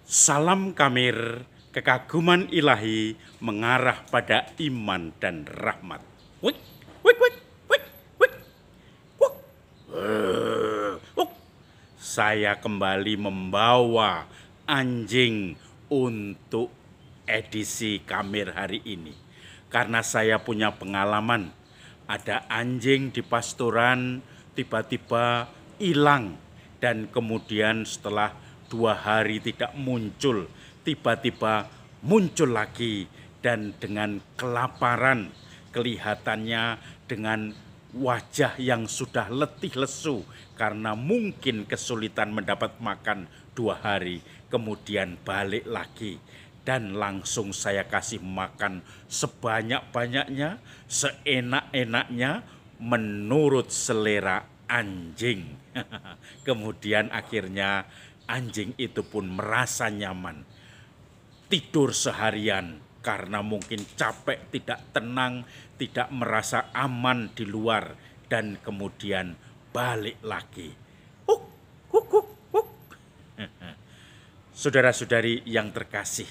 Salam Kamir, kekaguman ilahi mengarah pada iman dan rahmat. Wik, wik, wik, wik, wik, wuk. Wuk. Saya kembali membawa anjing untuk edisi Kamir hari ini. Karena saya punya pengalaman, ada anjing di pastoran tiba-tiba hilang. Dan kemudian setelah 2 hari tidak muncul, tiba-tiba muncul lagi dan dengan kelaparan, kelihatannya dengan wajah yang sudah letih lesu karena mungkin kesulitan mendapat makan 2 hari, kemudian balik lagi. Dan langsung saya kasih makan sebanyak-banyaknya, seenak-enaknya, menurut selera anjing. Kemudian akhirnya anjing itu pun merasa nyaman. Tidur seharian karena mungkin capek, tidak tenang, tidak merasa aman di luar. Dan kemudian balik lagi. Huk, huk, huk, huk. Saudara-saudari yang terkasih,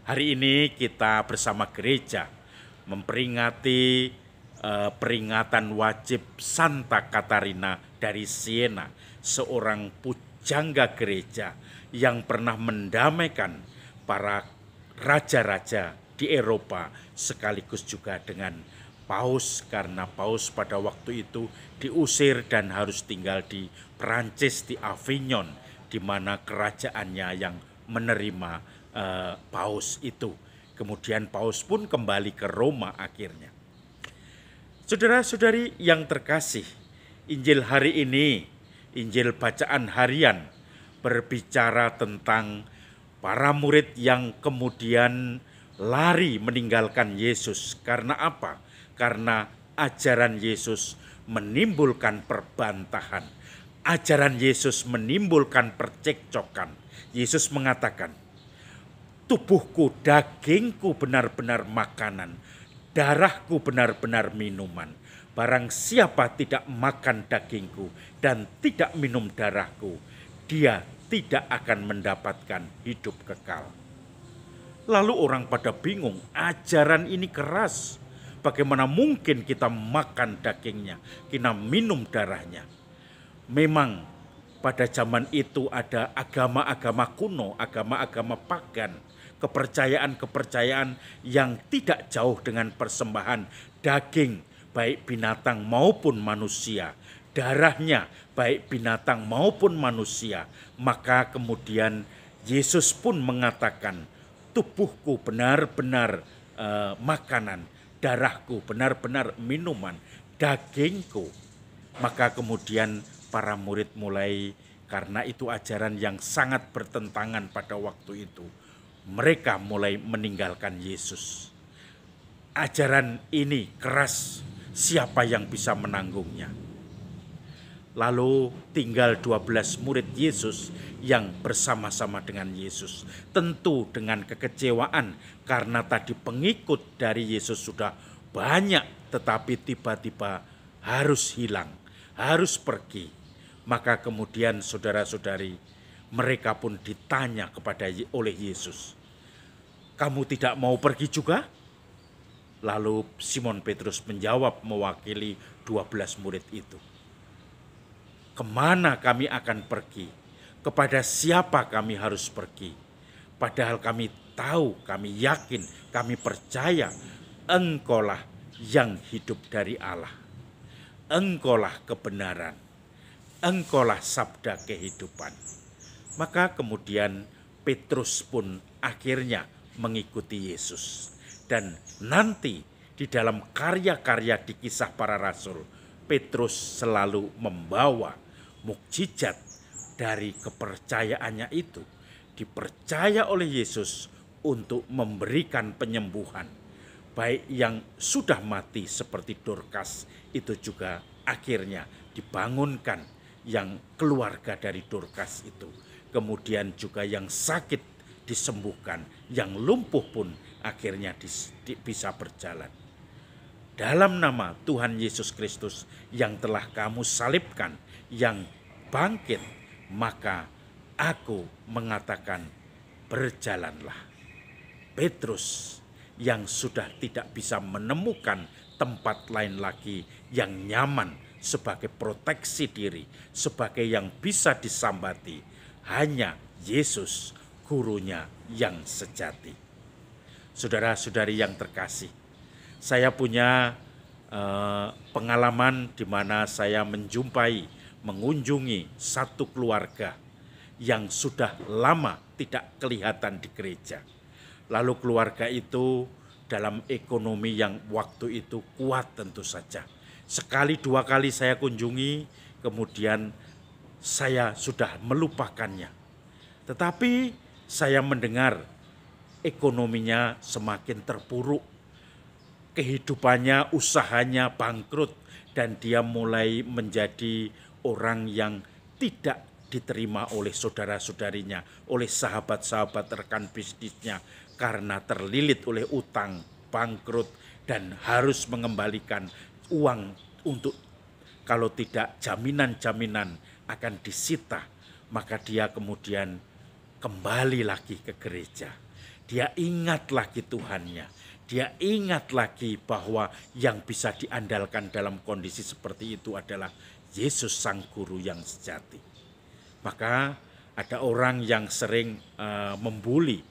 hari ini kita bersama gereja memperingati peringatan wajib Santa Katarina dari Siena, seorang pujangga gereja yang pernah mendamaikan para raja-raja di Eropa sekaligus juga dengan Paus, karena Paus pada waktu itu diusir dan harus tinggal di Perancis, di Avignon, di mana kerajaannya yang menerima Paus itu. Kemudian Paus pun kembali ke Roma akhirnya. Saudara-saudari yang terkasih, Injil hari ini, Injil bacaan harian, berbicara tentang para murid yang kemudian lari meninggalkan Yesus. Karena apa? Karena ajaran Yesus menimbulkan perbantahan. Ajaran Yesus menimbulkan percekcokan. Yesus mengatakan, tubuhku, dagingku benar-benar makanan, darahku benar-benar minuman. Barang siapa tidak makan dagingku dan tidak minum darahku, dia tidak akan mendapatkan hidup kekal. Lalu orang pada bingung, ajaran ini keras. Bagaimana mungkin kita makan dagingnya, kita minum darahnya? Memang pada zaman itu ada agama-agama kuno, agama-agama pagan, kepercayaan-kepercayaan yang tidak jauh dengan persembahan daging, baik binatang maupun manusia, darahnya baik binatang maupun manusia. Maka kemudian Yesus pun mengatakan, tubuhku benar-benar makanan, darahku benar-benar minuman, dagingku. Maka kemudian para murid mulai, karena itu ajaran yang sangat bertentangan pada waktu itu, mereka mulai meninggalkan Yesus. Ajaran ini keras, siapa yang bisa menanggungnya? Lalu tinggal 12 murid Yesus yang bersama-sama dengan Yesus. Tentu dengan kekecewaan karena tadi pengikut dari Yesus sudah banyak, tetapi tiba-tiba harus hilang, harus pergi. Maka kemudian saudara-saudari, mereka pun ditanya oleh Yesus, kamu tidak mau pergi juga? Lalu Simon Petrus menjawab mewakili 12 murid itu, kemana kami akan pergi? Kepada siapa kami harus pergi? Padahal kami tahu, kami yakin, kami percaya Engkaulah yang hidup dari Allah. Engkaulah kebenaran. Engkaulah sabda kehidupan. Maka kemudian Petrus pun akhirnya mengikuti Yesus. Dan nanti di dalam karya-karya di Kisah Para Rasul, Petrus selalu membawa mukjizat dari kepercayaannya itu. Dipercaya oleh Yesus untuk memberikan penyembuhan. Baik yang sudah mati seperti Dorcas, itu juga akhirnya dibangunkan, yang keluarga dari Dorcas itu. Kemudian juga yang sakit disembuhkan, yang lumpuh pun akhirnya bisa berjalan. Dalam nama Tuhan Yesus Kristus yang telah kamu salibkan, yang bangkit, maka aku mengatakan berjalanlah. Petrus yang sudah tidak bisa menemukan tempat lain lagi yang nyaman sebagai proteksi diri, sebagai yang bisa disambati, hanya Yesus gurunya yang sejati. Saudara-saudari yang terkasih, saya punya pengalaman di mana saya mengunjungi satu keluarga yang sudah lama tidak kelihatan di gereja. Lalu keluarga itu dalam ekonomi yang waktu itu kuat tentu saja. Sekali dua kali saya kunjungi, kemudian saya sudah melupakannya. Tetapi saya mendengar ekonominya semakin terpuruk. Kehidupannya, usahanya bangkrut, dan dia mulai menjadi orang yang tidak diterima oleh saudara-saudarinya, oleh sahabat-sahabat rekan bisnisnya, karena terlilit oleh utang, bangkrut, dan harus mengembalikan uang untuk, kalau tidak jaminan-jaminan akan disita. Maka dia kemudian kembali lagi ke gereja. Dia ingat lagi Tuhannya. Dia ingat lagi bahwa yang bisa diandalkan dalam kondisi seperti itu adalah Yesus Sang Guru yang sejati. Maka ada orang yang sering membuli,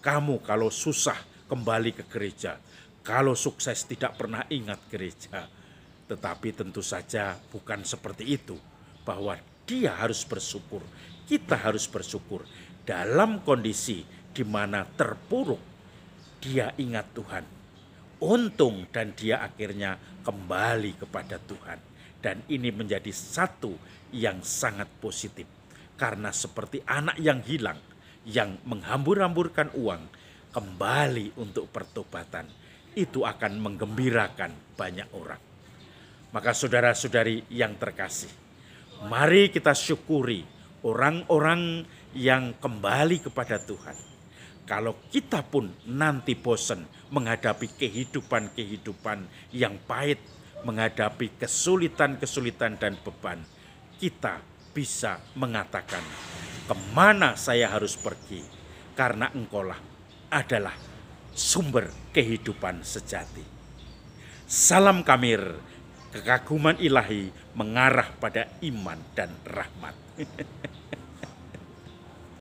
kamu kalau susah kembali ke gereja, kalau sukses tidak pernah ingat gereja. Tetapi tentu saja bukan seperti itu, bahwa dia harus bersyukur, kita harus bersyukur dalam kondisi di mana terpuruk. Dia ingat Tuhan, untung, dan dia akhirnya kembali kepada Tuhan. Dan ini menjadi satu yang sangat positif. Karena seperti anak yang hilang, yang menghambur-hamburkan uang, kembali untuk pertobatan, itu akan menggembirakan banyak orang. Maka saudara-saudari yang terkasih, mari kita syukuri orang-orang yang kembali kepada Tuhan. Kalau kita pun nanti bosan menghadapi kehidupan yang pahit, menghadapi kesulitan-kesulitan dan beban, kita bisa mengatakan, kemana saya harus pergi? Karena Engkaulah adalah sumber kehidupan sejati. Salam Kamir, kekaguman ilahi mengarah pada iman dan rahmat.